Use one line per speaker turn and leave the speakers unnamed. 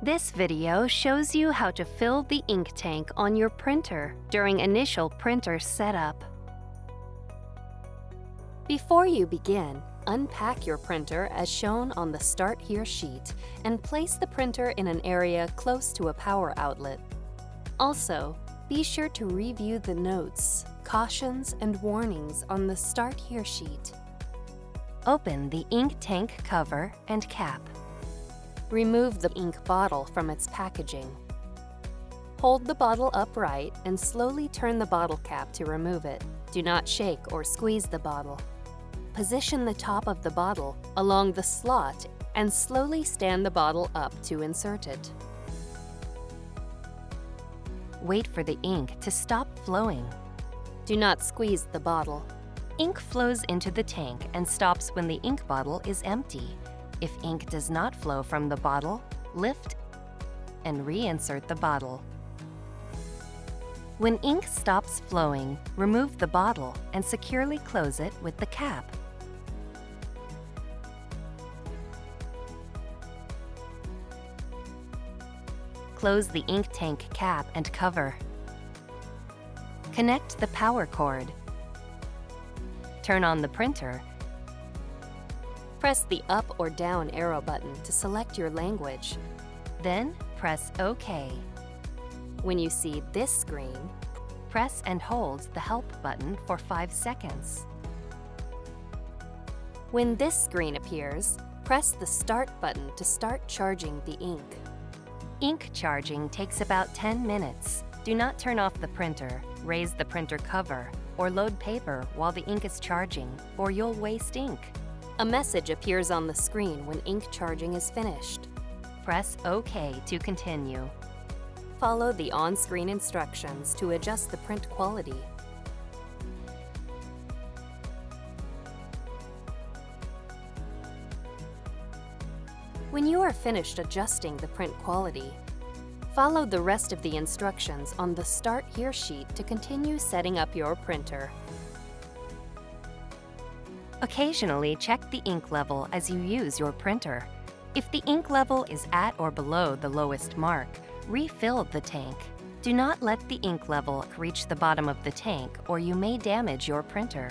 This video shows you how to fill the ink tank on your printer during initial printer setup. Before you begin, unpack your printer as shown on the Start Here sheet and place the printer in an area close to a power outlet. Also, be sure to review the notes, cautions, and warnings on the Start Here sheet. Open the ink tank cover and cap. Remove the ink bottle from its packaging. Hold the bottle upright and slowly turn the bottle cap to remove it. Do not shake or squeeze the bottle. Position the top of the bottle along the slot and slowly stand the bottle up to insert it. Wait for the ink to stop flowing. Do not squeeze the bottle. Ink flows into the tank and stops when the ink bottle is empty. If ink does not flow from the bottle, lift and reinsert the bottle. When ink stops flowing, remove the bottle and securely close it with the cap. Close the ink tank cap and cover. Connect the power cord. Turn on the printer. Press the up or down arrow button to select your language. Then press OK. When you see this screen, press and hold the Help button for 5 seconds. When this screen appears, press the Start button to start charging the ink. Ink charging takes about 10 minutes. Do not turn off the printer, raise the printer cover, or load paper while the ink is charging, or you'll waste ink. A message appears on the screen when ink charging is finished. Press OK to continue. Follow the on-screen instructions to adjust the print quality. When you are finished adjusting the print quality, follow the rest of the instructions on the Start Here sheet to continue setting up your printer. Occasionally, check the ink level as you use your printer. If the ink level is at or below the lowest mark, refill the tank. Do not let the ink level reach the bottom of the tank or you may damage your printer.